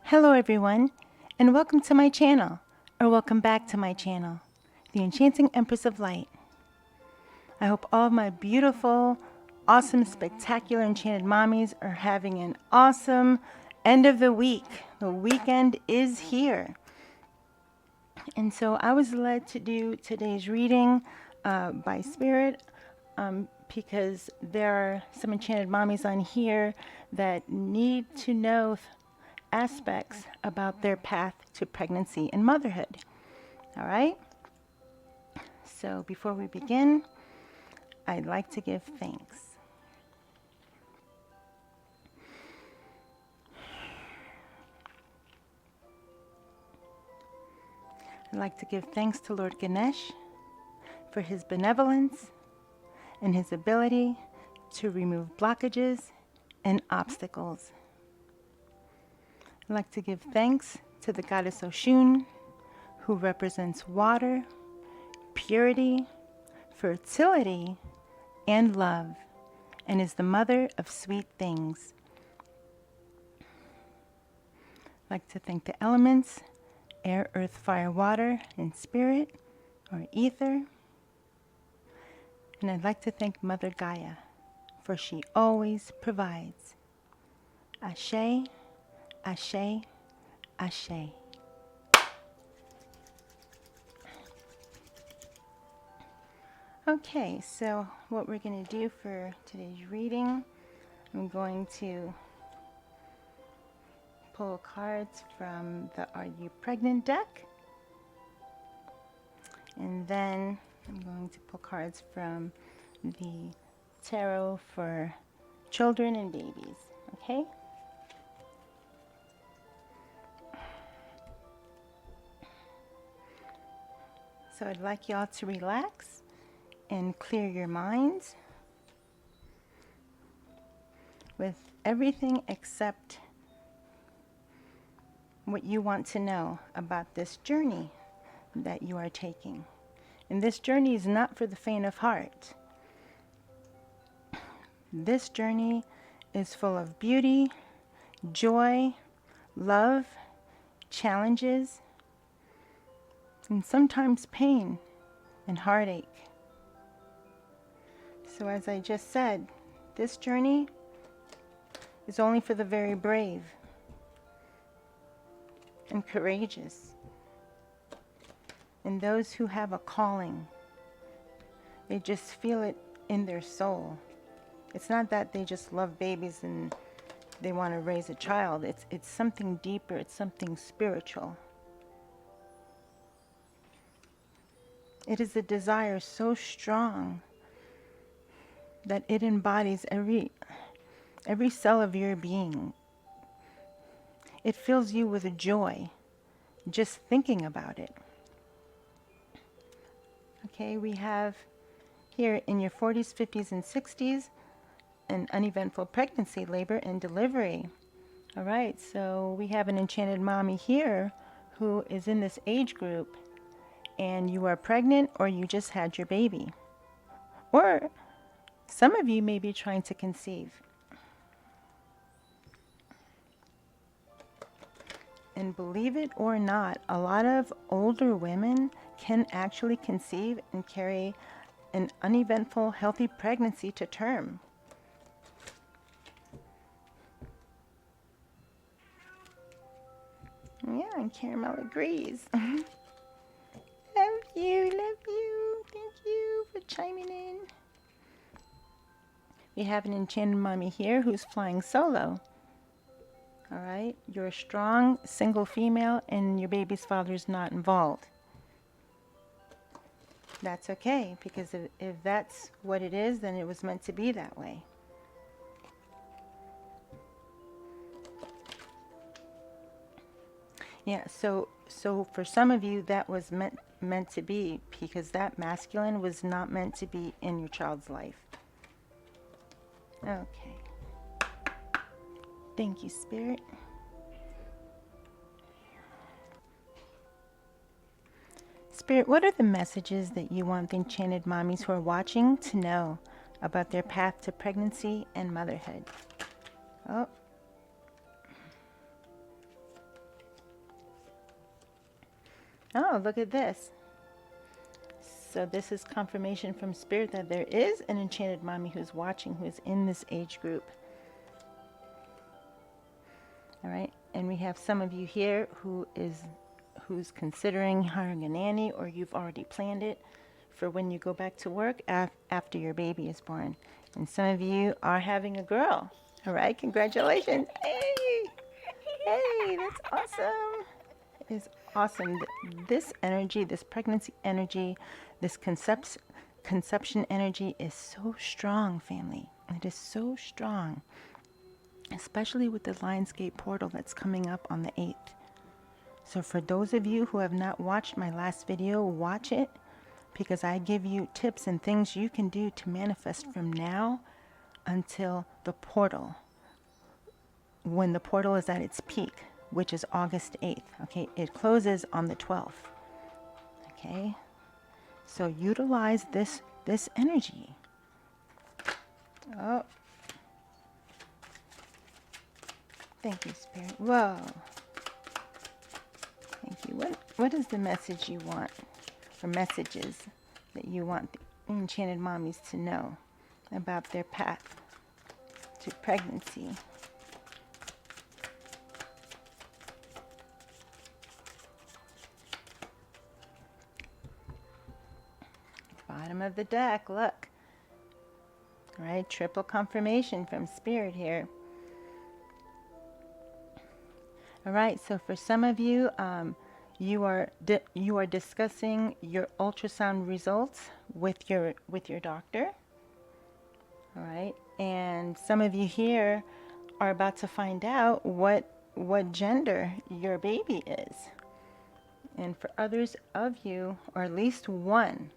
Hello everyone, and welcome to my channel, or welcome back to my channel, the Enchanting Empress of Light. I hope all of my beautiful, awesome, spectacular Enchanted Mommies are having an awesome end of the week. The weekend is here. And so I was led to do today's reading by Spirit because there are some Enchanted Mommies on here that need to know aspects about their path to pregnancy and motherhood. All right? So before we begin, I'd like to give thanks. I'd like to give thanks to Lord Ganesh for his benevolence and his ability to remove blockages and obstacles. I'd like to give thanks to the goddess Oshun, who represents water, purity, fertility, and love, and is the mother of sweet things. I'd like to thank the elements, air, earth, fire, water, and spirit, or ether. And I'd like to thank Mother Gaia, for she always provides. Ashe, Ashe, Ashe. Okay, so what we're going to do for today's reading, I'm going to pull cards from the Are You Pregnant deck, and then I'm going to pull cards from the Tarot for Children and Babies, okay? So I'd like y'all to relax and clear your minds with everything except what you want to know about this journey that you are taking. And this journey is not for the faint of heart. This journey is full of beauty, joy, love, challenges, and sometimes pain and heartache. So as I just said, this journey is only for the very brave and courageous, and those who have a calling. They just feel it in their soul. It's not that they just love babies and they want to raise a child. It's something deeper. It's something spiritual. It is a desire so strong that it embodies every cell of your being. It fills you with joy just thinking about it. Okay, we have here in your 40s, 50s, and 60s an uneventful pregnancy, labor, and delivery. All right, so we have an Enchanted Mommy here who is in this age group, and you are pregnant or you just had your baby. Or some of you may be trying to conceive. And believe it or not, a lot of older women can actually conceive and carry an uneventful, healthy pregnancy to term. Yeah, and Caramel agrees. Love you, love you. Thank you for chiming in. We have an Enchanted Mommy here who's flying solo. All right, you're a strong single female and your baby's father's not involved. That's okay, because if that's what it is, then it was meant to be that way. Yeah, so for some of you that was meant to be, because that masculine was not meant to be in your child's life. Okay. Thank you, Spirit. Spirit, what are the messages that you want the Enchanted Mommies who are watching to know about their path to pregnancy and motherhood? Oh. Oh, look at this. So this is confirmation from Spirit that there is an Enchanted Mommy who's watching, who is in this age group. All right, and we have some of you here who's considering hiring a nanny, or you've already planned it for when you go back to work after your baby is born. And some of you are having a girl. All right, congratulations. Hey, hey, that's awesome. It is awesome. This energy, this pregnancy energy, this conception energy is so strong, family. It is so strong, especially with the Lionsgate portal that's coming up on the 8th. So for those of you who have not watched my last video, watch it, because I give you tips and things you can do to manifest from now until the portal, when the portal is at its peak, which is August 8th. Okay, it closes on the 12th. Okay, so utilize this energy. Oh, thank you, Spirit. Whoa. Thank you. What is the message you want, or messages that you want the Enchanted Mommies to know about their path to pregnancy? Bottom of the deck, look. All right, triple confirmation from Spirit here. All right, so for some of you, you are discussing your ultrasound results with your doctor. All right, and some of you here are about to find out what gender your baby is. And for others of you, or at least one,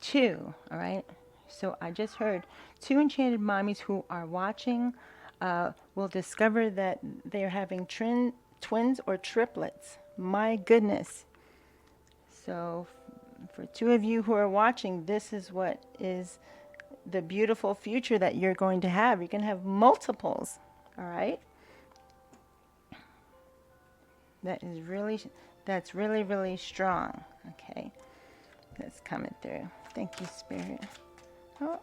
two, all right? So I just heard 2 Enchanted Mommies who are watching will discover that they're having twins or triplets. My goodness. So for 2 of you who are watching, this is what is the beautiful future that you're going to have. You're going to have multiples, all right? That's really, really strong, okay? That's coming through. Thank you, Spirit. Oh.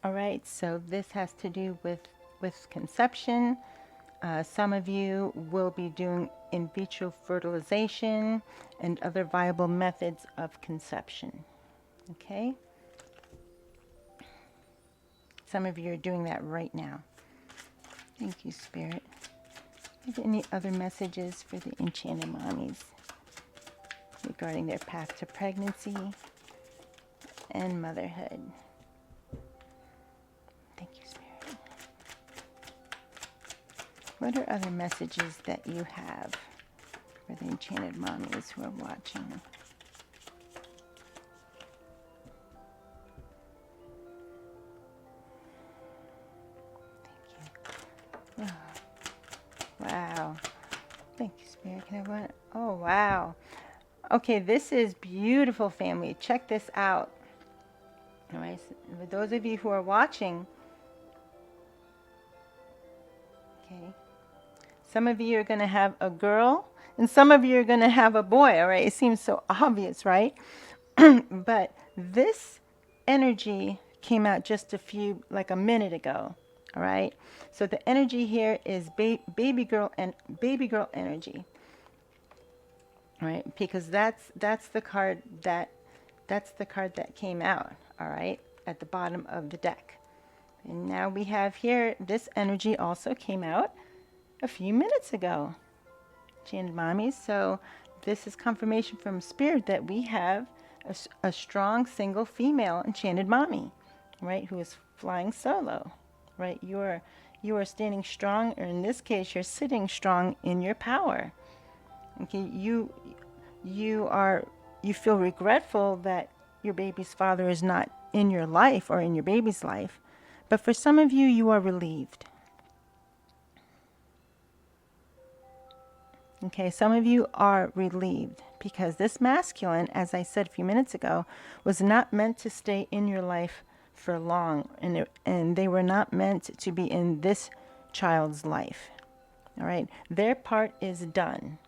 All right, so this has to do with conception. Some of you will be doing in vitro fertilization and other viable methods of conception. Okay? Some of you are doing that right now. Thank you, Spirit. Any other messages for the Enchanted Mommies regarding their path to pregnancy and motherhood? Thank you, Spirit. What are other messages that you have for the Enchanted Mommies who are watching? Thank you. Oh. Wow. Thank you, Spirit. Can everyone? Oh, wow. Okay, this is beautiful, family. Check this out. All right, so for those of you who are watching, okay, some of you are going to have a girl, and some of you are going to have a boy, all right? It seems so obvious, right? But this energy came out just like a minute ago. All right, so the energy here is baby girl energy. All right, because that's the card that came out. All right, at the bottom of the deck. And now we have here, this energy also came out a few minutes ago, Enchanted Mommies. So this is confirmation from Spirit that we have a strong single female Enchanted Mommy, right, who is flying solo. Right, you are standing strong, or in this case, you're sitting strong in your power. Okay, you feel regretful that your baby's father is not in your life or in your baby's life, but for some of you, you are relieved. Okay, some of you are relieved because this masculine, as I said a few minutes ago, was not meant to stay in your life for long, and they were not meant to be in this child's life. All right, their part is done.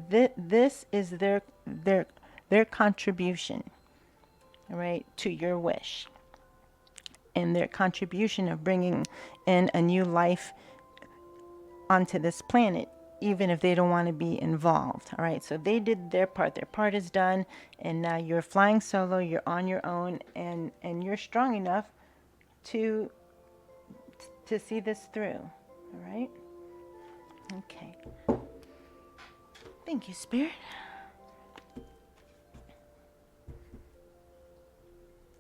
This is their contribution, all right, to your wish, and their contribution of bringing in a new life onto this planet, even if they don't want to be involved. All right, so they did their part is done, and now you're flying solo, you're on your own, and you're strong enough to see this through. All right, okay, thank you, Spirit.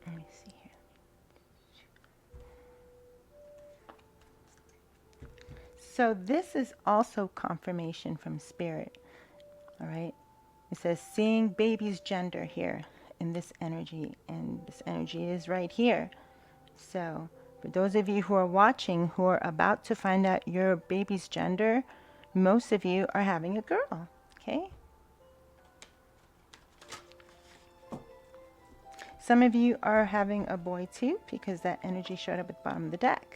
Let me see here. So this is also confirmation from Spirit. All right, it says seeing baby's gender here in this energy, and this energy is right here. So for those of you who are watching, who are about to find out your baby's gender, most of you are having a girl. Okay, some of you are having a boy too, because that energy showed up at the bottom of the deck.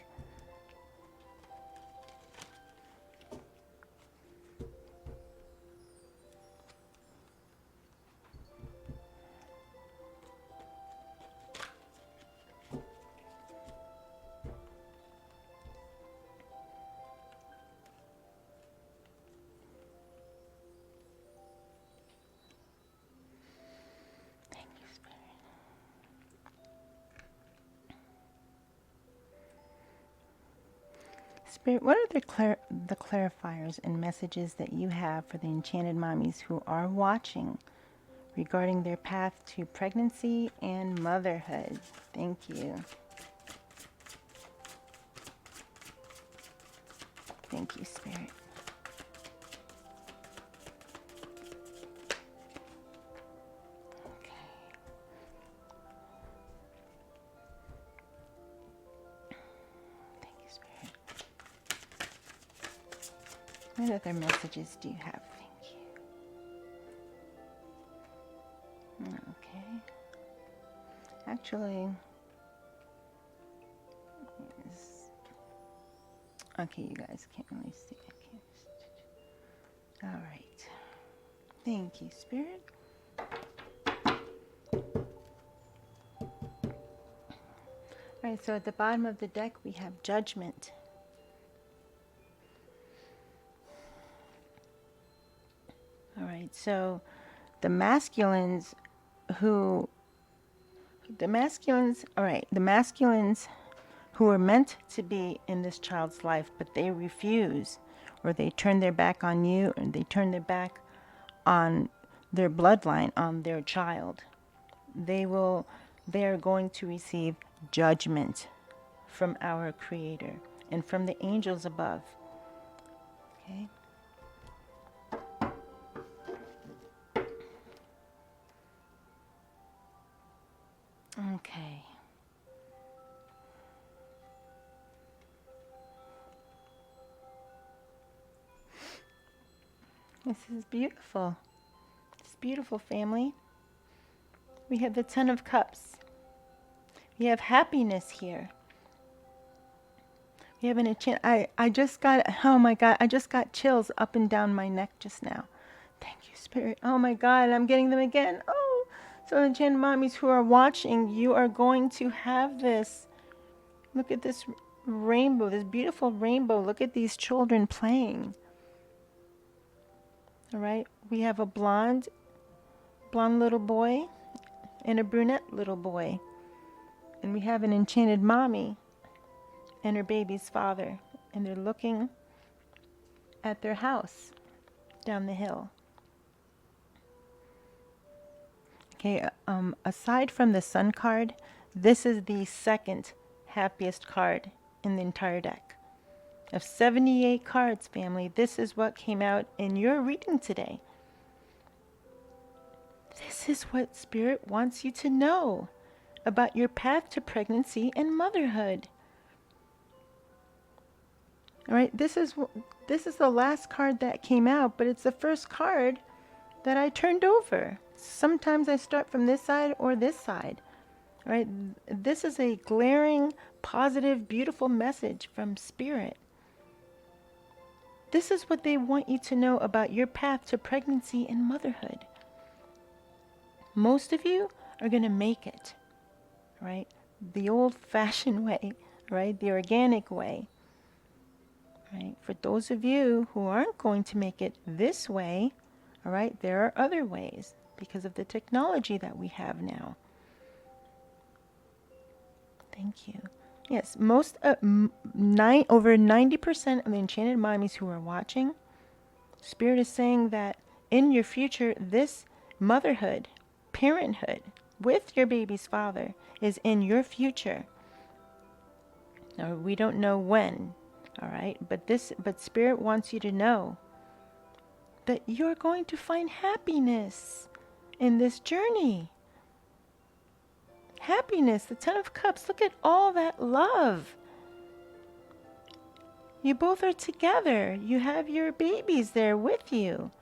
Spirit, what are the clarifiers and messages that you have for the Enchanted Mommies who are watching regarding their path to pregnancy and motherhood? Thank you. Thank you, Spirit. Okay. Thank you, Spirit. What other messages do you have? Thank you. Okay. Actually, okay, you guys can't really see. I can't. All right. Thank you, Spirit. All right, so at the bottom of the deck, we have Judgment. All right, so the masculines who the masculines who are meant to be in this child's life, but they refuse, or they turn their back on you, and they turn their back on their bloodline, on their child. They are going to receive judgment from our Creator and from the angels above. Okay. Okay. This is beautiful. It's beautiful, family. We have the Ten of Cups. We have happiness here. We have an enchant. I just got, oh my God, I just got chills up and down my neck just now. Thank you, Spirit. Oh my God, I'm getting them again. Oh, so Enchanted Mommies who are watching, you are going to have this. Look at this rainbow, this beautiful rainbow. Look at these children playing. All right, we have a blonde little boy and a brunette little boy. And we have an enchanted mommy and her baby's father. And they're looking at their house down the hill. Okay, aside from the Sun card, this is the second happiest card in the entire deck. Of 78 cards, family, this is what came out in your reading today. This is what Spirit wants you to know about your path to pregnancy and motherhood. All right, this is This is the last card that came out, but it's the first card that I turned over. Sometimes I start from this side or this side. All right? This is a glaring, positive, beautiful message from Spirit. This is what they want you to know about your path to pregnancy and motherhood. Most of you are going to make it, right? The old-fashioned way, right? The organic way, right? For those of you who aren't going to make it this way, all right, there are other ways because of the technology that we have now. Thank you. Yes, over 90% of the Enchanted Mommies who are watching, Spirit is saying that in your future, this motherhood, parenthood with your baby's father is in your future. Now, we don't know when, all right? But Spirit wants you to know that you're going to find happiness in this journey. Happiness, the Ten of Cups. Look at all that love. You both are together. You have your babies there with you.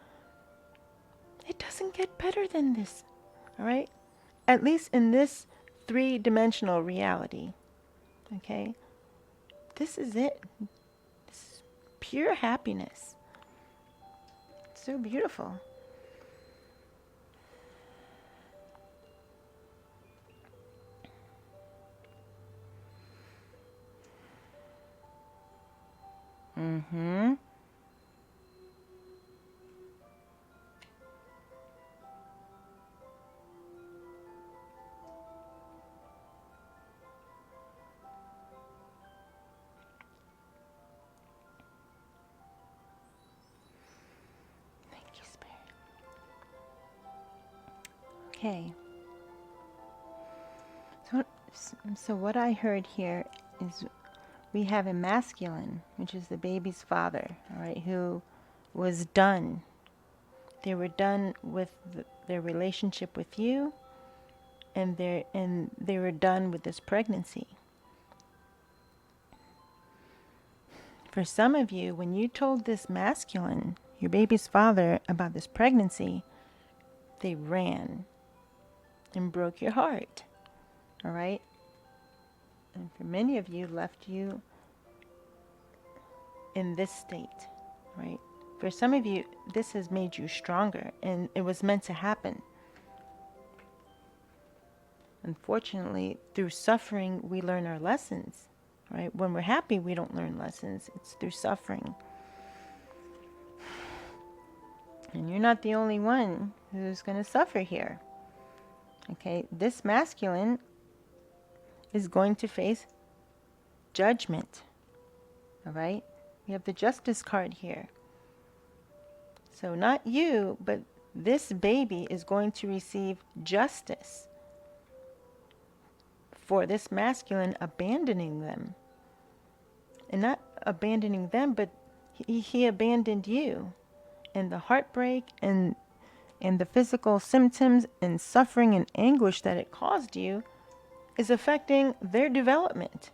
It doesn't get better than this, all right? At least in this three-dimensional reality, okay? This is it. This is pure happiness. It's so beautiful. Mm-hmm. Thank you, Spirit. Okay. So what I heard here is we have a masculine, which is the baby's father, all right, who was done. They were done with their relationship with you, and they were done with this pregnancy. For some of you, when you told this masculine, your baby's father, about this pregnancy, they ran and broke your heart, all right? And for many of you, left you in this state, right? For some of you, this has made you stronger, and it was meant to happen. Unfortunately, through suffering, we learn our lessons, right? When we're happy, we don't learn lessons. It's through suffering. And you're not the only one who's going to suffer here. Okay, this masculine is going to face judgment. All right? We have the Justice card here. So not you, but this baby is going to receive justice for this masculine abandoning them. And not abandoning them, but he abandoned you. And the heartbreak and the physical symptoms and suffering and anguish that it caused you is affecting their development.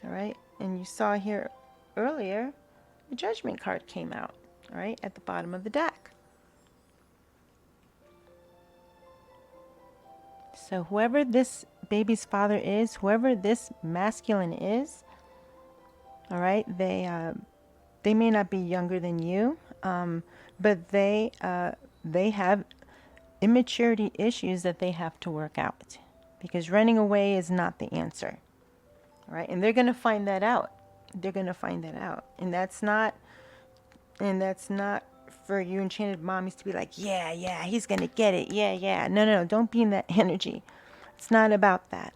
All right? And you saw here earlier, the Judgment card came out, all right, at the bottom of the deck. So whoever this baby's father is, whoever this masculine is, all right, they may not be younger than you, but they have immaturity issues that they have to work out, because running away is not the answer. All right, and they're going to find that out. They're going to find that out, and that's not for you Enchanted Mommies to be like, yeah, he's going to get it. Yeah. No, don't be in that energy. It's not about that.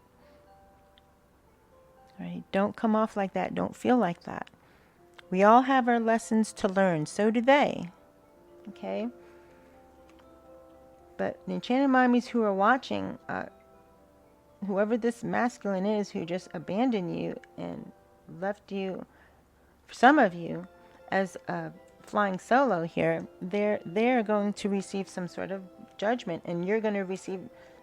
All right, don't come off like that. Don't feel like that. We all have our lessons to learn. So do they. Okay? But the Enchanted Mommies who are watching, whoever this masculine is who just abandoned you and left you, for some of you, as flying solo here, they're going to receive some sort of judgment, and you're going to receive,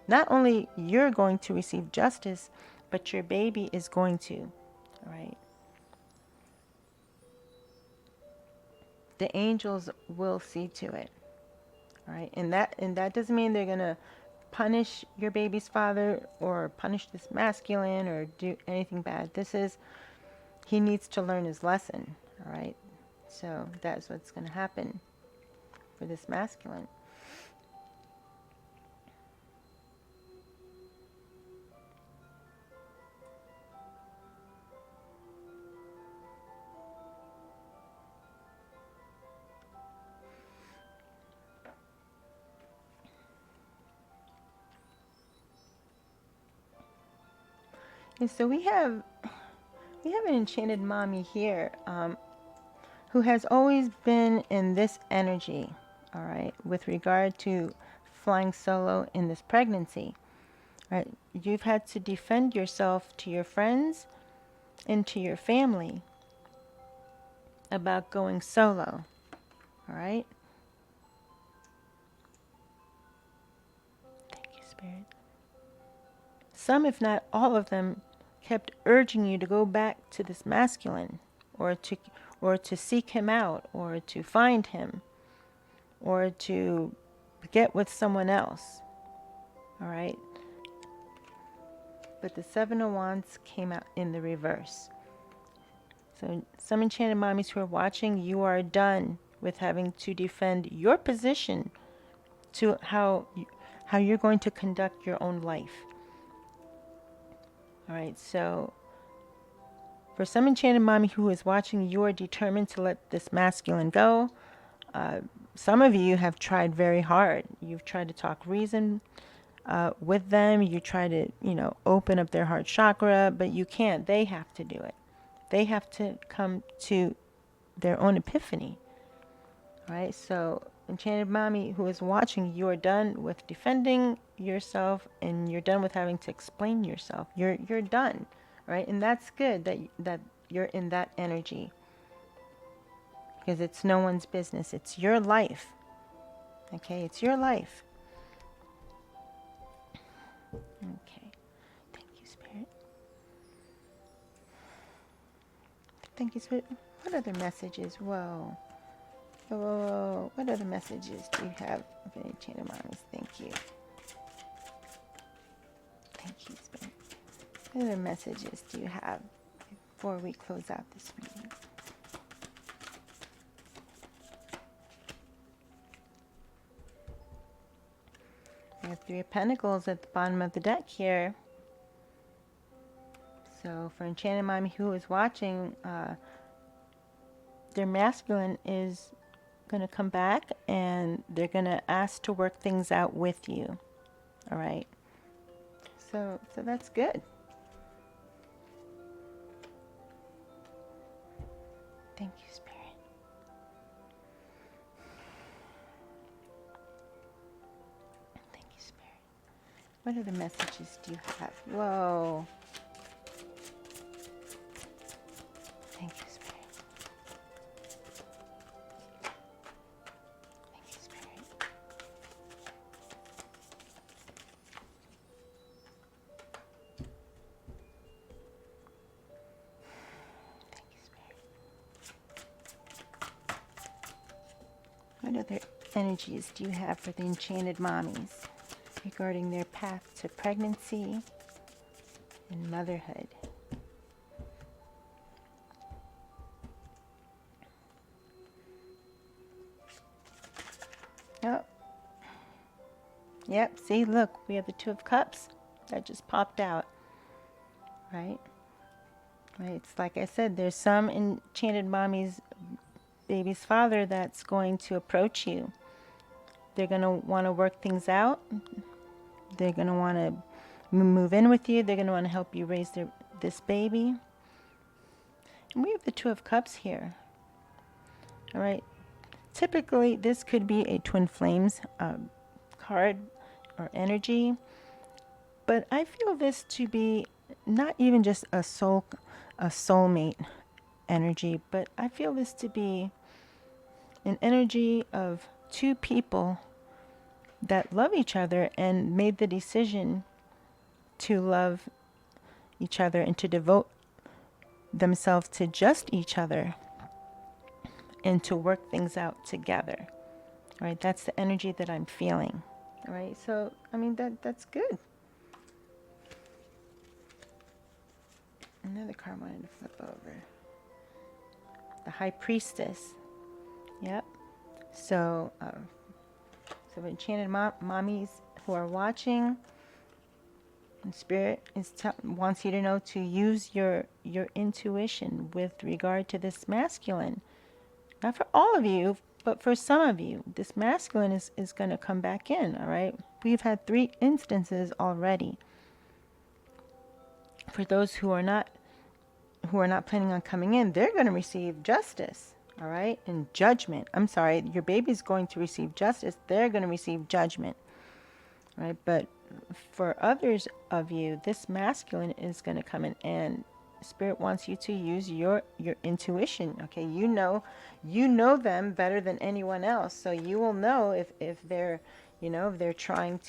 not only you're going to receive justice, but your baby is going to, all right? the angels will see to it. All right, and that doesn't mean they're gonna punish your baby's father or punish this masculine or do anything bad. This is, he needs to learn his lesson. All right, so that's what's gonna happen for this masculine. And so we have an enchanted mommy here, who has always been in this energy, all right, with regard to flying solo in this pregnancy. All right, you've had to defend yourself to your friends and to your family about going solo, all right? Thank you, Spirit. Some, if not all of them, kept urging you to go back to this masculine, or to seek him out, or to find him, or to get with someone else. All right? But the Seven of Wands came out in the reverse. So some enchanted mommies who are watching, you are done with having to defend your position to how you're going to conduct your own life. All right, so for some enchanted mommy who is watching, you are determined to let this masculine go. Some of you have tried very hard. You've tried to talk reason with them. You try to, open up their heart chakra, but you can't. They have to do it. They have to come to their own epiphany. All right, so enchanted mommy who is watching, you are done with defending yourself, and you're done with having to explain yourself. You're done, right? And that's good that you're in that energy, because it's no one's business. It's your life. Okay, it's your life. Okay, thank you, Spirit. Thank you, Spirit. What other messages? Whoa. Whoa. What other messages do you have for enchanted mommies? Thank you. Thank you, Spirit. What other messages do you have before we close out this reading? We have Three of Pentacles at the bottom of the deck here. So for enchanted mommy who is watching, their masculine is going to come back, and they're going to ask to work things out with you. All right. So that's good. Thank you, Spirit. Thank you, Spirit. What other messages do you have? Whoa. Thank you, Spirit. Thank you, Spirit. Thank you, Spirit. What other energies do you have for the enchanted mommies regarding their path to pregnancy and motherhood? Oh. Yep, see, look, we have the Two of Cups that just popped out, right? Right, it's like I said, there's some enchanted mommy's baby's father that's going to approach you. They're going to want to work things out. They're going to want to move in with you. They're going to want to help you raise this baby. And we have the Two of Cups here. All right. Typically, this could be a twin flames card or energy. But I feel this to be not even just a soulmate energy, but I feel this to be an energy of two people that love each other and made the decision to love each other and to devote themselves to just each other. and to work things out together. All right, that's the energy that I'm feeling. All right, so I mean that's good. Another card I wanted to flip over. The High Priestess. Yep. So, enchanted mommies who are watching, and Spirit wants you to know to use your intuition with regard to this masculine. Not for all of you, but for some of you, this masculine is going to come back in. All right. We've had 3 instances already. For those who are not planning on coming in, they're going to receive justice, all right, and judgment. I'm sorry, your baby's going to receive justice. They're going to receive judgment, all right? But for others of you, this masculine is going to come in, and Spirit wants you to use your intuition, okay? You know them better than anyone else, so you will know if they're, if they're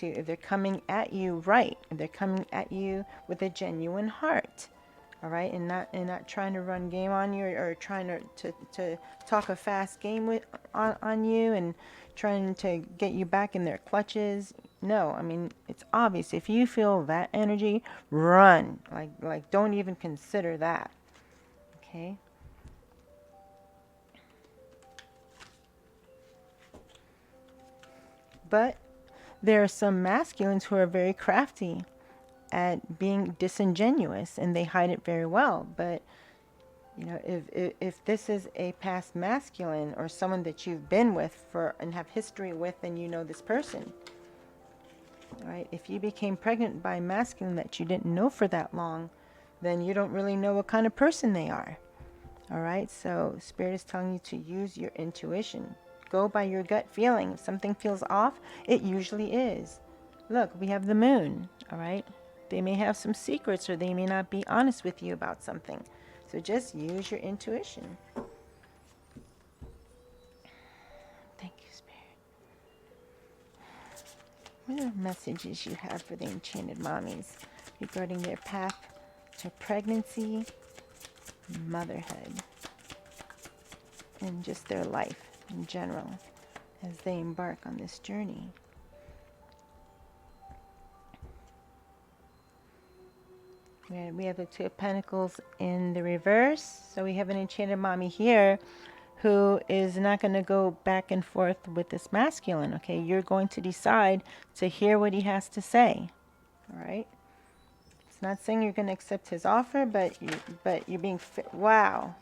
if they're coming at you right, if they're coming at you with a genuine heart. All right, and not trying to run game on you, or trying to talk a fast game on you, and trying to get you back in their clutches. No, I mean, it's obvious. If you feel that energy, run. Like don't even consider that. Okay. But there are some masculines who are very crafty at being disingenuous, and they hide it very well. But if this is a past masculine, or someone that you've been with and have history with, and you know this person, all right, if you became pregnant by a masculine that you didn't know for that long, then you don't really know what kind of person they are. All right, so Spirit is telling you to use your intuition. Go by your gut feeling. If something feels off, it usually is. Look, we have the moon. All right. They may have some secrets, or they may not be honest with you about something. So just use your intuition. Thank you, Spirit. What are messages you have for the Enchanted Mommies regarding their path to pregnancy, motherhood, and just their life in general as they embark on this journey? We have the 2 of Pentacles in the reverse. So we have an Enchanted Mommy here who is not going to go back and forth with this masculine. Okay, you're going to decide to hear what he has to say. All right. It's not saying you're going to accept his offer, but you're being wow.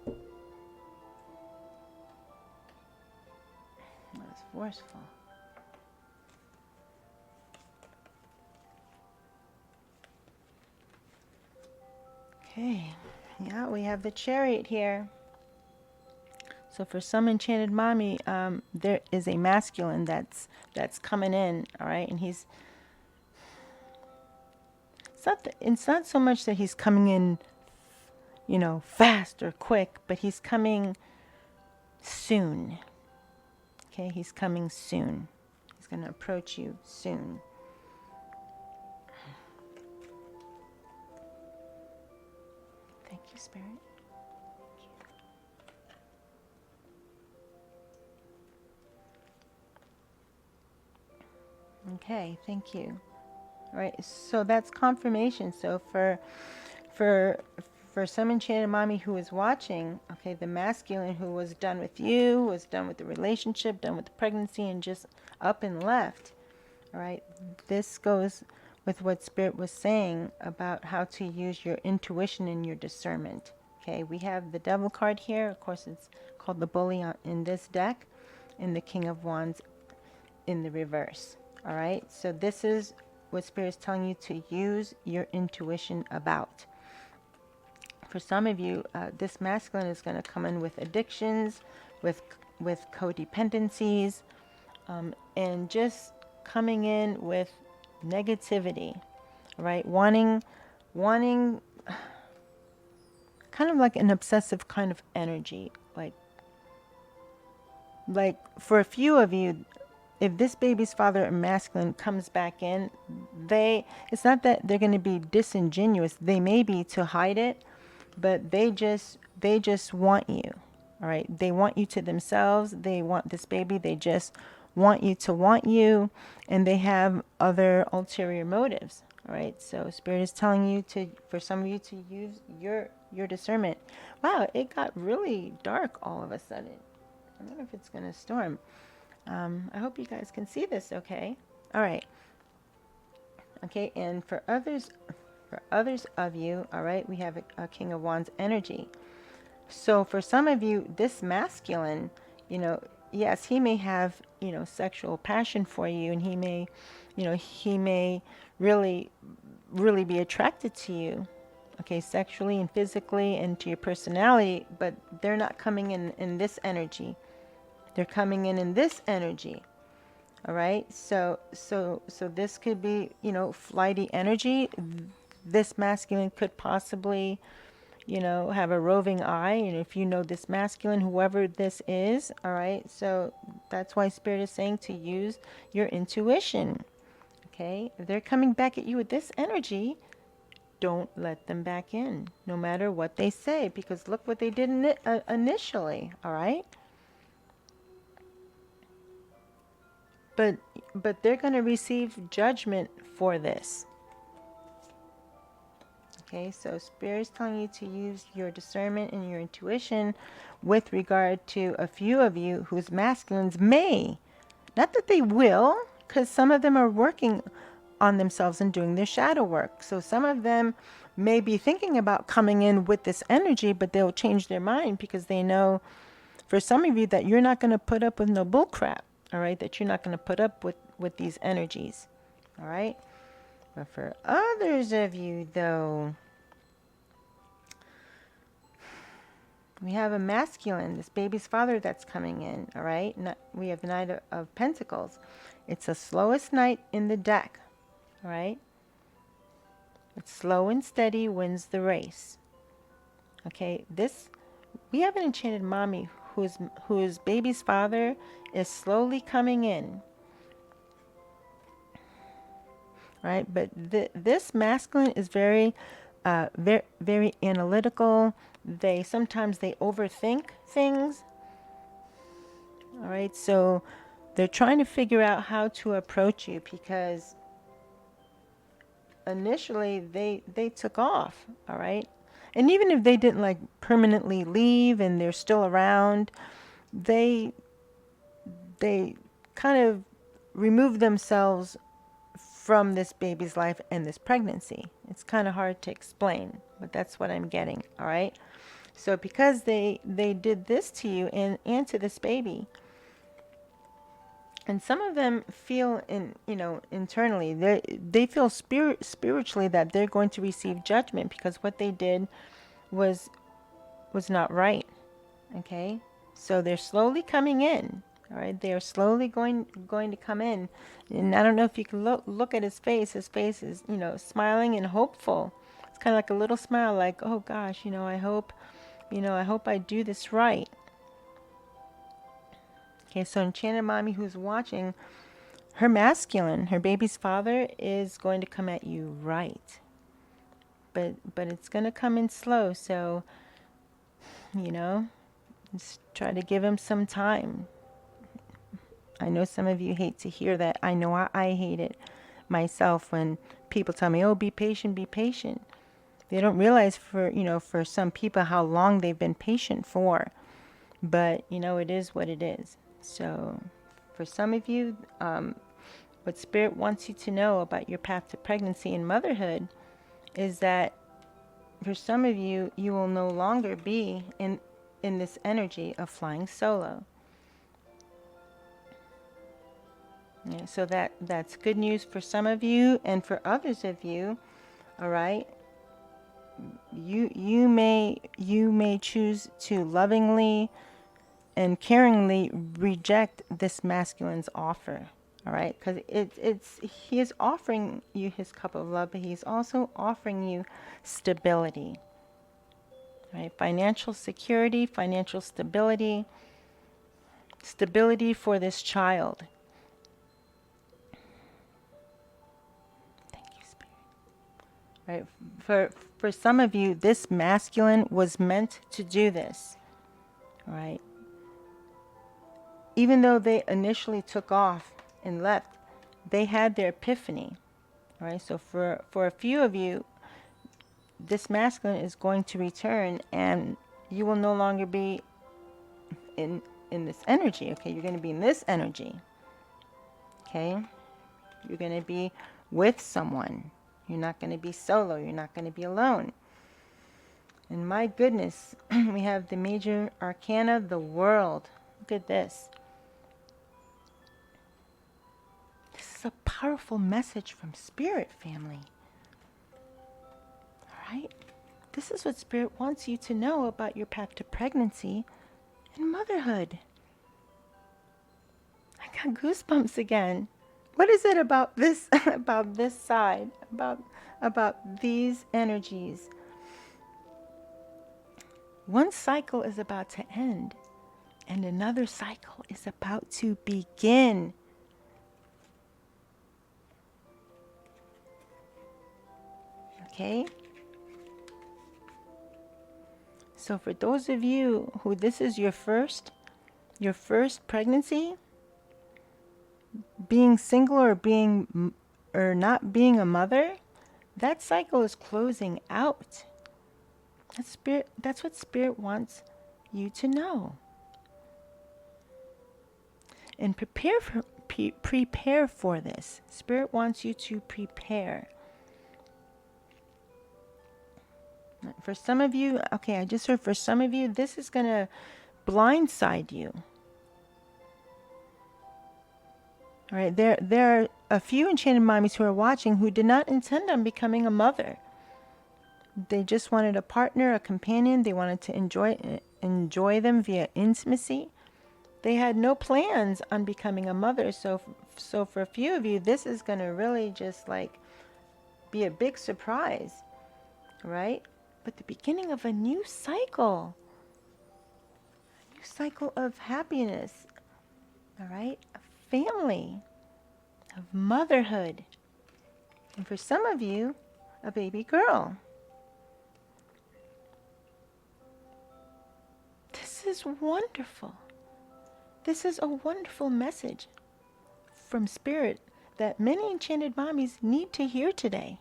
That was forceful. Okay, yeah, we have the Chariot here. So for some Enchanted Mommy, there is a masculine that's coming in, all right, and it's not so much that he's coming in, fast or quick, but he's coming soon. Okay, he's coming soon. He's going to approach you soon. Thank you, Spirit. Okay, thank you. All right, so that's confirmation. So for some Enchanted Mommy who is watching, okay, the masculine who was done with you, was done with the relationship, done with the pregnancy, and just up and left. All right, this goes with what Spirit was saying about how to use your intuition and your discernment. Okay, we have the Devil card here. Of course, it's called the Bully in this deck, and the King of Wands in the reverse. All right, so this is what Spirit is telling you to use your intuition about. For some of you, this masculine is going to come in with addictions, with codependencies, and just coming in with negativity, right? Wanting kind of like an obsessive kind of energy. Like for a few of you, if this baby's father or masculine comes back in, it's not that they're going to be disingenuous. They may be to hide it, but they just want you. All right. They want you to themselves. They want this baby. They just want you to want you. And they have other ulterior motives. All right. So Spirit is telling you to, for some of you, to use your discernment. Wow, it got really dark all of a sudden. I wonder if it's going to storm. I hope you guys can see this okay. All right. Okay, and for others of you, all right, we have a King of Wands energy. So for some of you, this masculine, yes, he may have, sexual passion for you, and he may really, really be attracted to you, okay, sexually and physically and to your personality, but they're not coming in this energy. They're coming in this energy. All right. So this could be, flighty energy. This masculine could possibly, have a roving eye. And if you know this masculine, whoever this is, all right. So that's why Spirit is saying to use your intuition. Okay. If they're coming back at you with this energy, don't let them back in, no matter what they say, because look what they did initially. All right. But they're going to receive judgment for this. Okay, so Spirit is telling you to use your discernment and your intuition with regard to a few of you whose masculines may, not that they will, because some of them are working on themselves and doing their shadow work. So some of them may be thinking about coming in with this energy, but they'll change their mind because they know, for some of you, that you're not going to put up with no bull crap. All right, that you're not going to put up with these energies. All right. But for others of you, though, we have a masculine, this baby's father that's coming in. All right. We have the Knight of Pentacles. It's the slowest knight in the deck. All right. It's slow and steady wins the race. Okay. We have an enchanted mommy whose baby's father is slowly coming in. Right, but this masculine is very, very analytical. Sometimes they overthink things. All right, so they're trying to figure out how to approach you because initially they took off. All right, and even if they didn't like permanently leave and they're still around, they kind of remove themselves from this baby's life and this pregnancy. It's kind of hard to explain, but that's what I'm getting. All right. So because they did this to you and to this baby, and some of them feel internally, they feel spiritually that they're going to receive judgment because what they did was not right. Okay. So they're slowly coming in. All right, they are slowly going to come in, and I don't know if you can look at his face. His face is, smiling and hopeful. It's kind of like a little smile, like, oh gosh, I hope I do this right. Okay, so Enchanted Mommy who's watching, her masculine, her baby's father is going to come at you right, but it's going to come in slow. So, just try to give him some time. I know some of you hate to hear that. I know I hate it myself when people tell me, oh, be patient, be patient. They don't realize for some people how long they've been patient for. But, it is what it is. So for some of you, what Spirit wants you to know about your path to pregnancy and motherhood is that for some of you, you will no longer be in this energy of flying solo. Yeah, so that's good news for some of you, and for others of you, all right, you may choose to lovingly and caringly reject this masculine's offer, all right, because he is offering you his cup of love, but he's also offering you stability, right? Financial security, financial stability for this child. Right. For some of you, this masculine was meant to do this. All right. Even though they initially took off and left, they had their epiphany. All right. So for a few of you, this masculine is going to return, and you will no longer be in this energy. Okay. You're going to be in this energy. Okay. You're going to be with someone. You're not going to be solo. You're not going to be alone. And my goodness, we have the major arcana, the world. Look at this. This is a powerful message from Spirit, family. All right? This is what Spirit wants you to know about your path to pregnancy and motherhood. I got goosebumps again. What is it about this about this side, about these energies? One cycle is about to end, and another cycle is about to begin. Okay? So for those of you who this is your first pregnancy, being single or not being a mother, that cycle is closing out. That's what Spirit wants you to know. And prepare for this. Spirit wants you to prepare. For some of you, okay, I just heard for some of you, this is going to blindside you. All right, there are a few Enchanted Mommies who are watching who did not intend on becoming a mother. They just wanted a partner, a companion. They wanted to enjoy them via intimacy. They had no plans on becoming a mother. So for a few of you, this is going to really just like be a big surprise, right? But the beginning of a new cycle of happiness, all right? A family, of motherhood. And for some of you, a baby girl. This is wonderful. This is a wonderful message from Spirit that many Enchanted Mommies need to hear today.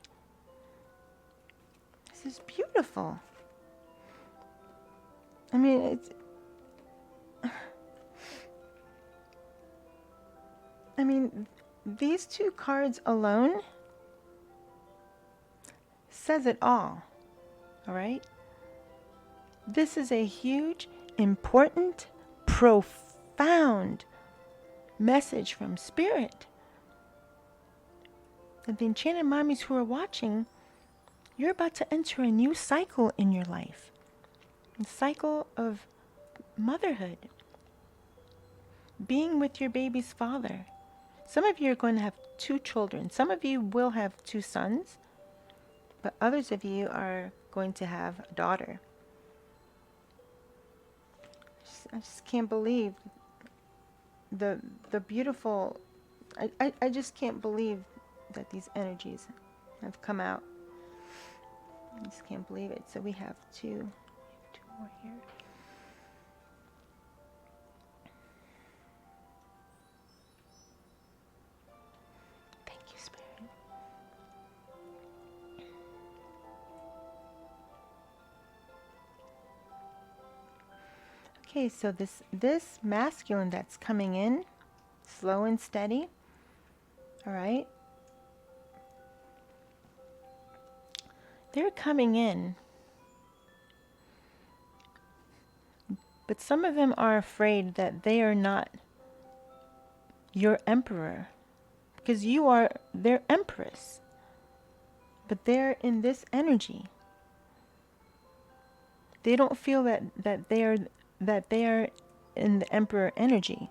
This is beautiful. I mean, these two cards alone says it all right? This is a huge, important, profound message from Spirit. And the Enchanted Mommies who are watching, you're about to enter a new cycle in your life. A cycle of motherhood. Being with your baby's father. Some of you are going to have 2 children. Some of you will have 2 sons. But others of you are going to have a daughter. I just can't believe the beautiful... I just can't believe that these energies have come out. I just can't believe it. So we have 2 more here. Thank you, Spirit. Okay, so this masculine that's coming in, slow and steady, all right? They're coming in, but some of them are afraid that they are not your emperor, because you are their empress, but they're in this energy. They don't feel that they are in the emperor energy.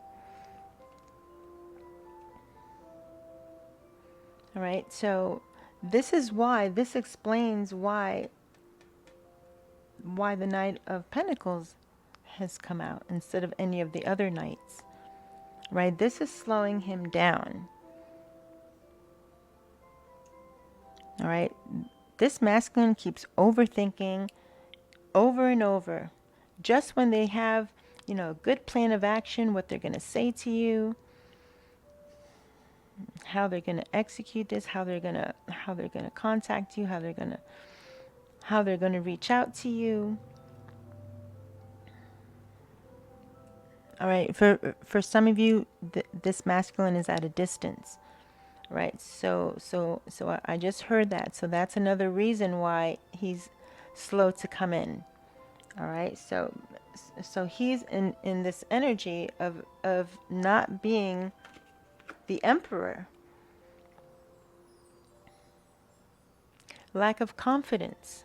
All right, so this explains why the Knight of Pentacles has come out instead of any of the other knights. Right? This is slowing him down. All right? This masculine keeps overthinking over and over. Just when they have a good plan of action, what they're going to say to you, how they're going to execute this, how they're going to contact you, how they're going to reach out to you. All right, for some of you, this masculine is at a distance. Right? So I just heard that. So that's another reason why he's slow to come in. All right? So he's in this energy of not being the emperor. Lack of confidence.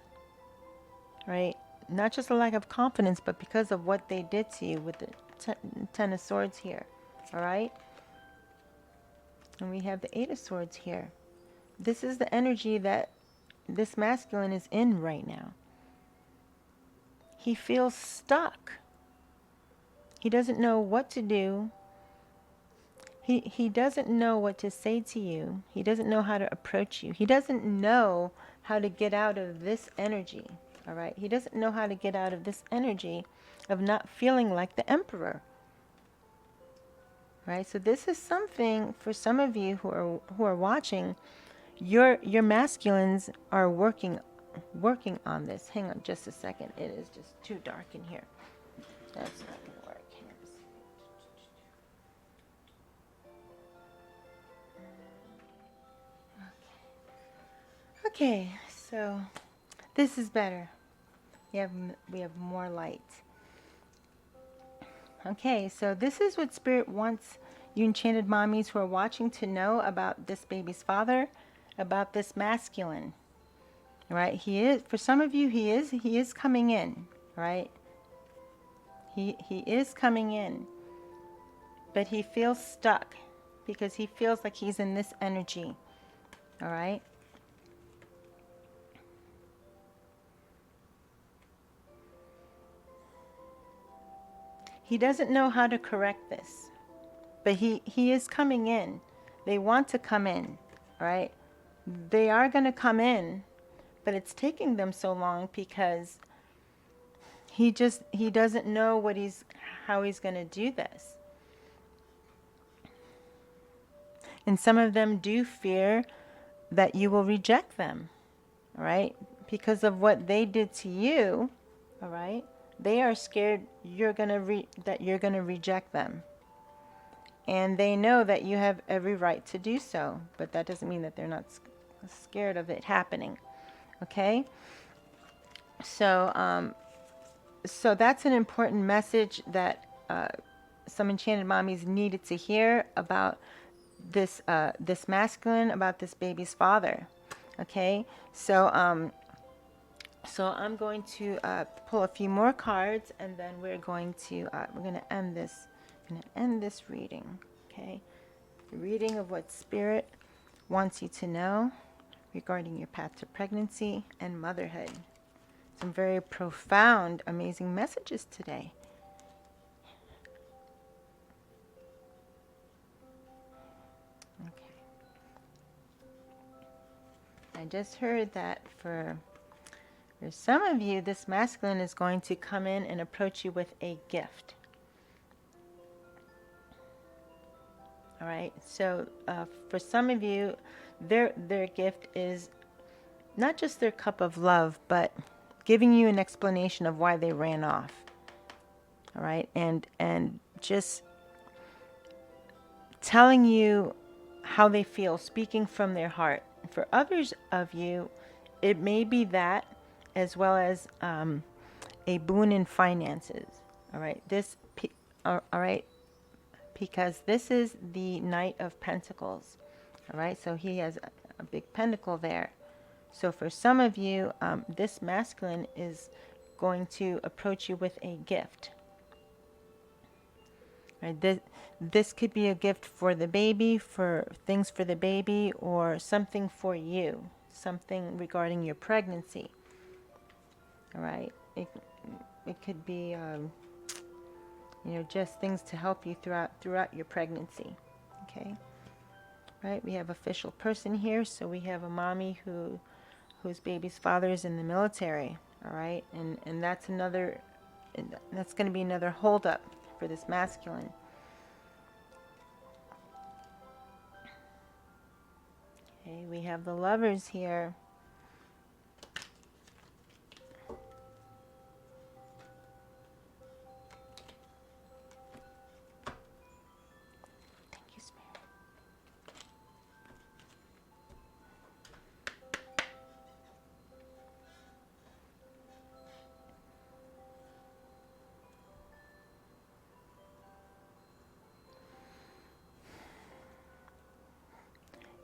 Right? Not just a lack of confidence, but because of what they did to you with the Ten of Swords here. All right? And we have the Eight of Swords here. This is the energy that this masculine is in right now. He feels stuck. He doesn't know what to do. He doesn't know what to say to you. He doesn't know how to approach you. He doesn't know how to get out of this energy. All right? He doesn't know how to get out of this energy of not feeling like the emperor. Right? So this is something for some of you who are watching. Your masculines are working on this. Hang on just a second. It is just too dark in here. That's not going to work. Okay, so this is better. We have more light. Okay, so this is what Spirit wants you enchanted mommies who are watching to know about this baby's father, about this masculine. Right? He is, for some of you, he is coming in, right? He is coming in. But he feels stuck because he feels like he's in this energy. All right? He doesn't know how to correct this. But he is coming in. They want to come in, right? They are going to come in, but it's taking them so long because he doesn't know how he's going to do this. And some of them do fear that you will reject them, all right? Because of what they did to you, all right? They are scared that you're going to reject them. And they know that you have every right to do so, but that doesn't mean that they're not scared of it happening. Okay? So so that's an important message that some enchanted mommies needed to hear about this masculine, about this baby's father. Okay? So so I'm going to pull a few more cards, and then we're going to end this. I'm going to end this reading. Okay, the reading of what Spirit wants you to know regarding your path to pregnancy and motherhood. Some very profound, amazing messages today. Okay. I just heard that for some of you, this masculine is going to come in and approach you with a gift. All right. So for some of you, their gift is not just their cup of love, but giving you an explanation of why they ran off. All right. And just telling you how they feel, speaking from their heart. For others of you, it may be that, as well as a boon in finances. All right. All right. Because this is the Knight of Pentacles. All right. So he has a big pentacle there. So for some of you, this masculine is going to approach you with a gift. Right? This could be a gift for the baby, for things for the baby, or something for you, something regarding your pregnancy. All right. It could be, just things to help you throughout your pregnancy. Okay. Right. We have official person here, so we have a mommy whose baby's father is in the military. All right, and that's another that's going to be another holdup for this masculine. Okay, we have the Lovers here. Thank you, Spirit.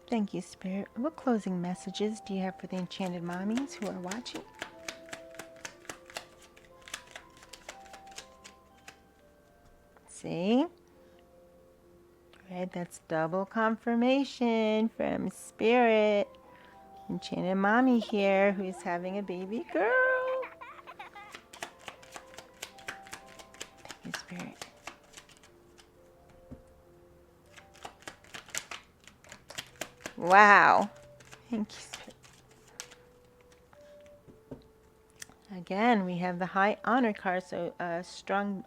Thank you, Spirit. What closing messages do you have for the Enchanted Mommies who are watching? See? Right, that's double confirmation from Spirit. Enchanted Mommy here who's having a baby girl. Thank you, Spirit. Wow. Thank you, Spirit. Again, we have the High Honor card, so strong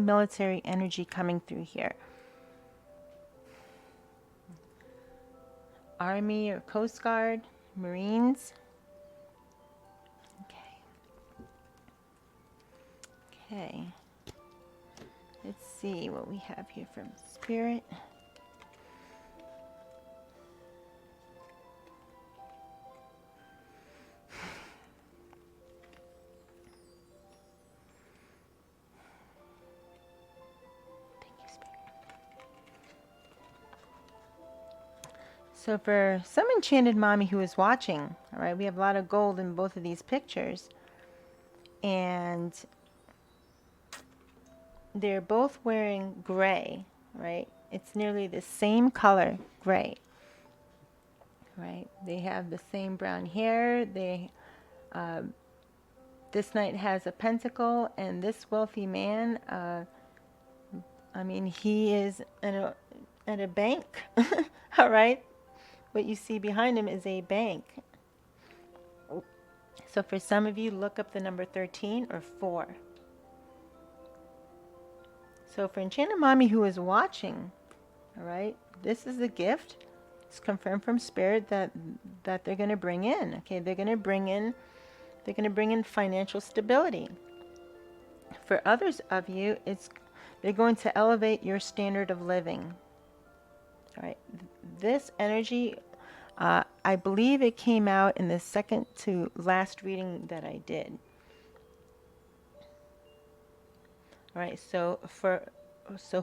military energy coming through here. Army or Coast Guard, Marines. Okay. Let's see what we have here from Spirit. So for some Enchanted Mommy who is watching, all right, we have a lot of gold in both of these pictures. And they're both wearing gray, right? It's nearly the same color, gray, right? They have the same brown hair. This knight has a pentacle, and this wealthy man, I mean, he is at a bank, all right? What you see behind him is a bank. So for some of you, look up the number 13 or 4. So for Enchanted Mommy who is watching, all right, this is the gift. It's confirmed from Spirit that they're going to bring in. Okay, they're going to bring in financial stability. For others of you, they're going to elevate your standard of living. All right, this energy, I believe it came out in the second to last reading that I did. All right, so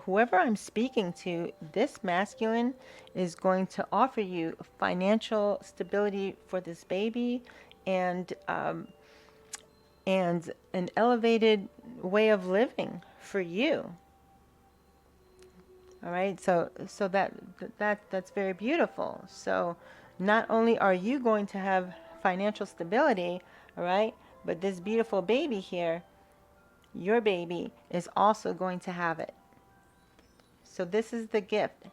whoever I'm speaking to, this masculine is going to offer you financial stability for this baby, and an elevated way of living for you. All right, so that's very beautiful. So not only are you going to have financial stability, all right, but this beautiful baby here, your baby, is also going to have it. So this is the gift.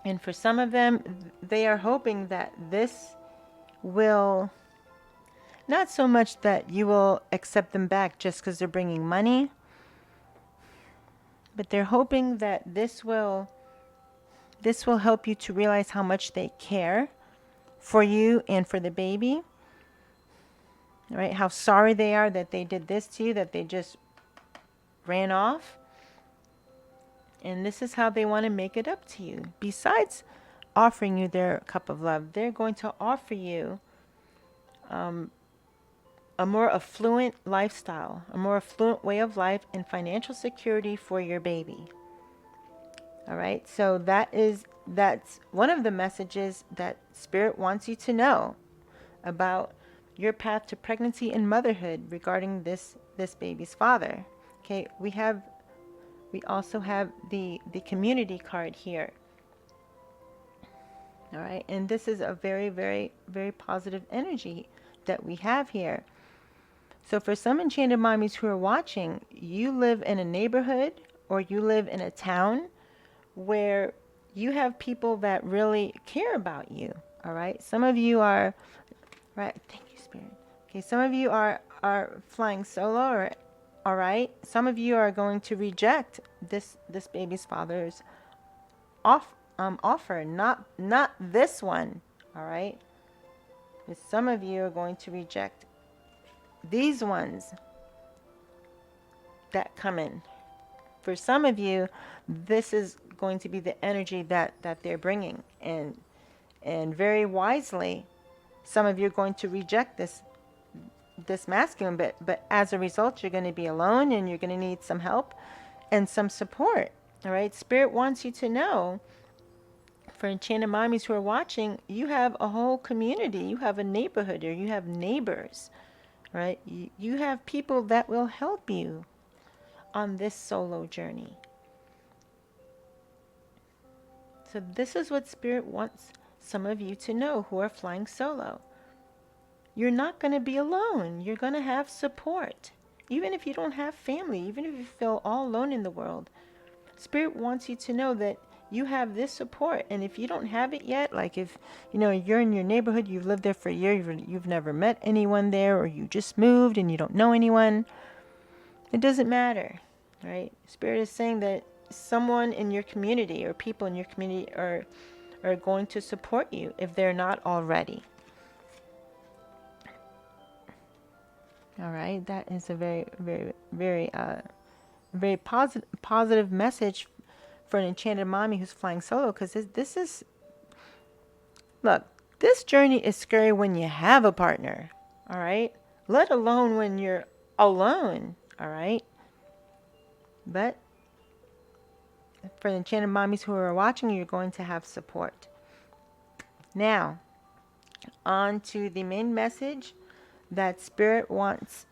And for some of them, they are hoping that this will, not so much that you will accept them back just because they're bringing money, but they're hoping that this will help you to realize how much they care for you and for the baby. All right, how sorry they are that they did this to you, that they just ran off. And this is how they want to make it up to you. Besides offering you their cup of love, they're going to offer you a more affluent lifestyle, a more affluent way of life, and financial security for your baby. All right, so that's one of the messages that Spirit wants you to know about your path to pregnancy and motherhood regarding this baby's father. Okay, we also have the community card here. All right, and this is a very, very, very positive energy that we have here. So for some Enchanted Mommies who are watching, you live in a neighborhood or you live in a town where you have people that really care about you. All right, some of you are, right, thank you, Spirit. Okay, some of you are are flying solo, or all right, some of you are going to reject this baby's father's offer, not this one, all right? But some of you are going to reject these ones that come in. For some of you, this is going to be the energy that they're bringing, and very wisely, some of you are going to reject this masculine, but as a result, you're going to be alone, and you're going to need some help and some support. All right, Spirit wants you to know, for Enchanted Mommies who are watching, you have a whole community, you have a neighborhood, or you have neighbors, right? You have people that will help you on this solo journey. So this is what Spirit wants some of you to know who are flying solo. You're not going to be alone. You're going to have support. Even if you don't have family, even if you feel all alone in the world, Spirit wants you to know that you have this support. And if you don't have it yet, like if you're in your neighborhood, you've lived there for a year, you've never met anyone there, or you just moved and you don't know anyone, it doesn't matter, right? Spirit is saying that someone in your community, or people in your community, are going to support you if they're not already. All right, that is a very positive message for an enchanted mommy who's flying solo, because this is, look, this journey is scary when you have a partner, all right? Let alone when you're alone, all right? But for the enchanted mommies who are watching, you're going to have support. Now, on to the main message that Spirit wants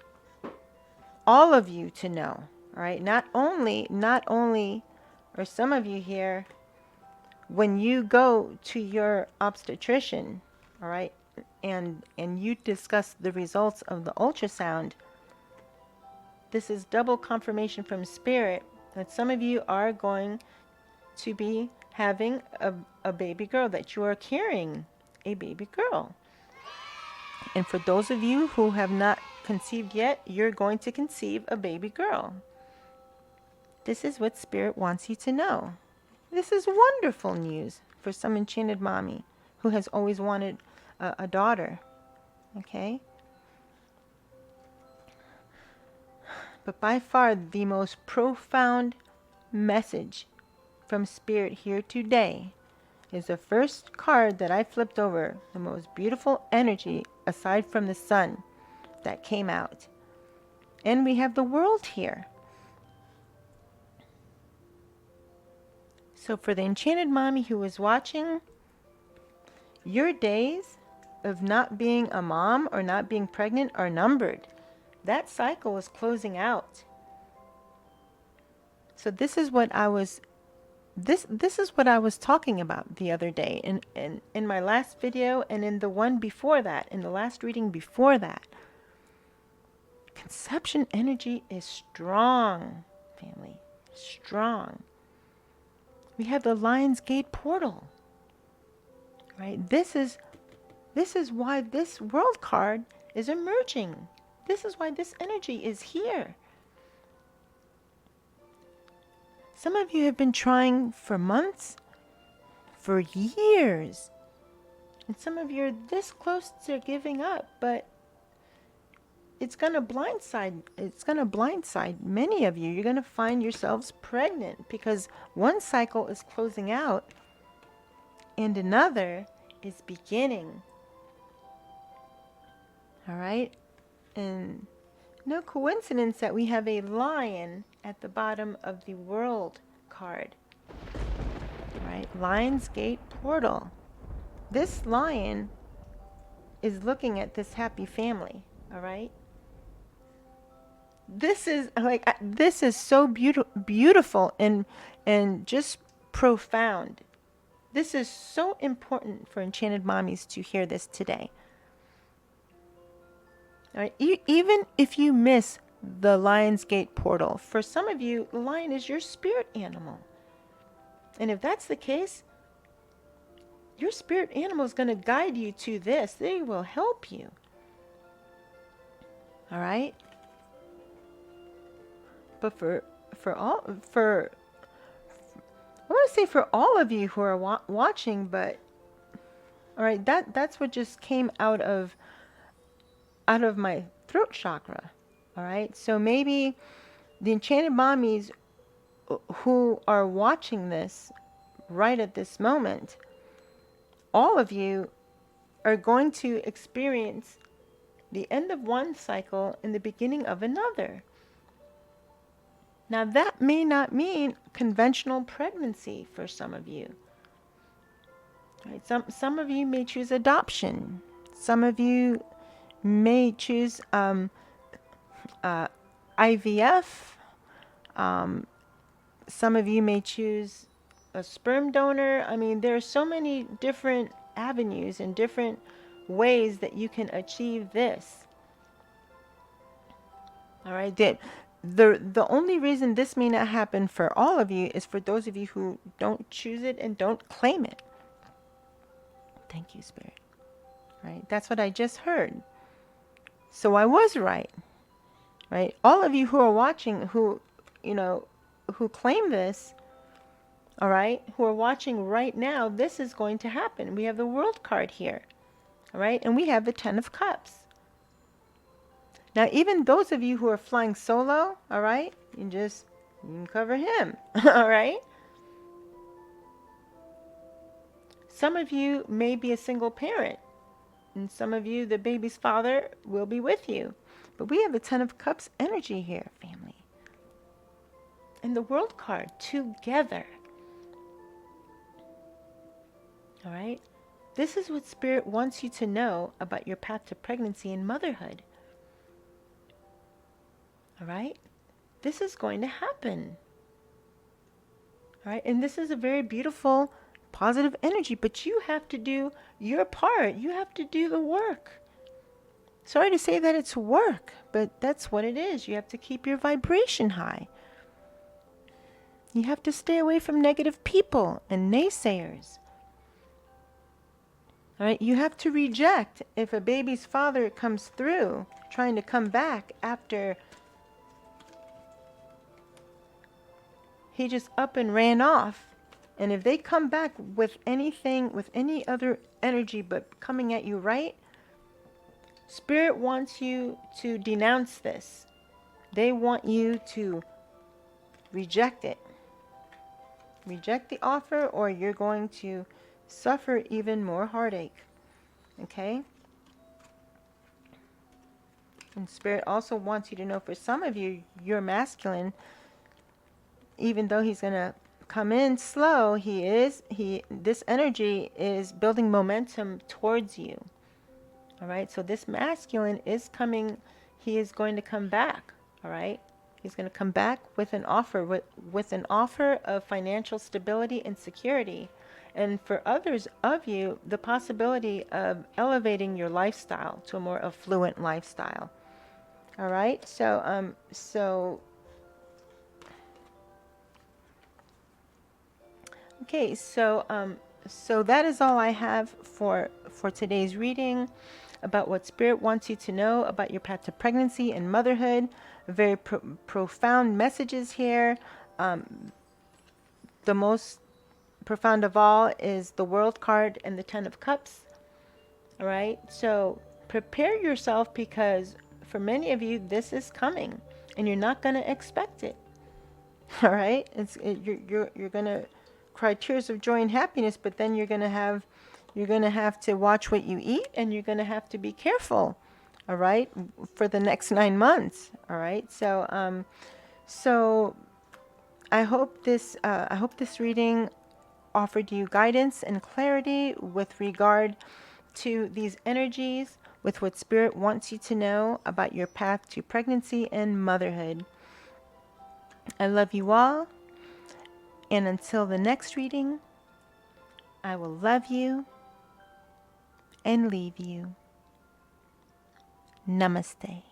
all of you to know, all right? Not only are some of you here, when you go to your obstetrician, all right, and you discuss the results of the ultrasound, this is double confirmation from Spirit that some of you are going to be having a baby girl, that you are carrying a baby girl. And for those of you who have not conceived yet, you're going to conceive a baby girl. This is what Spirit wants you to know. This is wonderful news for some enchanted mommy who has always wanted a daughter. Okay? But by far the most profound message from Spirit here today is the first card that I flipped over, the most beautiful energy aside from the sun that came out. And we have the world here. So for the enchanted mommy who is watching, your days of not being a mom or not being pregnant are numbered. That cycle is closing out. So this is what I was talking about the other day in my last video, and in the one before that, in the last reading before that. Conception energy is strong, family. Strong. We have the Lion's Gate portal. Right? This is why this world card is emerging. This is why this energy is here. Some of you have been trying for months, for years. And some of you are this close to giving up, but it's going to blindside many of you. You're going to find yourselves pregnant because one cycle is closing out and another is beginning. All right? And no coincidence that we have a lion at the bottom of the world card. Right? Lion's Gate portal. This lion is looking at this happy family. All right? This is so beautiful and just profound. This is so important for enchanted mommies to hear this today. All right, even if you miss the Lion's Gate portal, for some of you, the lion is your spirit animal. And if that's the case, your spirit animal is going to guide you to this. They will help you. All right. But for I want to say for all of you who are watching, but all right, that's what just came out of my throat chakra. All right. So maybe the Enchanted Mommies who are watching this right at this moment, all of you are going to experience the end of one cycle and the beginning of another. Now, that may not mean conventional pregnancy for some of you. Right? Some of you may choose adoption. Some of you may choose IVF. Some of you may choose a sperm donor. I mean, there are so many different avenues and different ways that you can achieve this. All right. The only reason this may not happen for all of you is for those of you who don't choose it and don't claim it. Thank you, Spirit. Right? That's what I just heard. So I was right. Right? All of you who are watching who, who claim this, all right, who are watching right now, this is going to happen. We have the World card here. All right? And we have the 10 of Cups. Now, even those of you who are flying solo, all right, you can cover him, all right? Some of you may be a single parent, and some of you, the baby's father, will be with you. But we have the 10 of Cups energy here, family. And the World card together. All right? This is what Spirit wants you to know about your path to pregnancy and motherhood. All right? This is going to happen. All right? And this is a very beautiful, positive energy, but you have to do your part. You have to do the work. Sorry to say that it's work, but that's what it is. You have to keep your vibration high. You have to stay away from negative people and naysayers. All right? You have to reject if a baby's father comes through trying to come back after he just up and ran off. And if they come back with anything, with any other energy but coming at you right, Spirit wants you to denounce this. They want you to reject it. Reject the offer, or you're going to suffer even more heartache. Okay? And Spirit also wants you to know, for some of you, you're masculine. Even though he's going to come in slow, this energy is building momentum towards you. All right? So this masculine is coming, he is going to come back. All right? He's going to come back with an offer, with an offer of financial stability and security. And for others of you, the possibility of elevating your lifestyle to a more affluent lifestyle. All right? Okay, so that is all I have for today's reading about what Spirit wants you to know about your path to pregnancy and motherhood. Very profound messages here. The most profound of all is the World card and the 10 of Cups. All right, so prepare yourself, because for many of you, this is coming, and you're not going to expect it. All right, you're going to cry tears of joy and happiness, but then you're going to have to watch what you eat, and you're going to have to be careful, all right, for the next 9 months. All right, so I hope this reading offered you guidance and clarity with regard to these energies, with what Spirit wants you to know about your path to pregnancy and motherhood. I love you all. And until the next reading, I will love you and leave you. Namaste.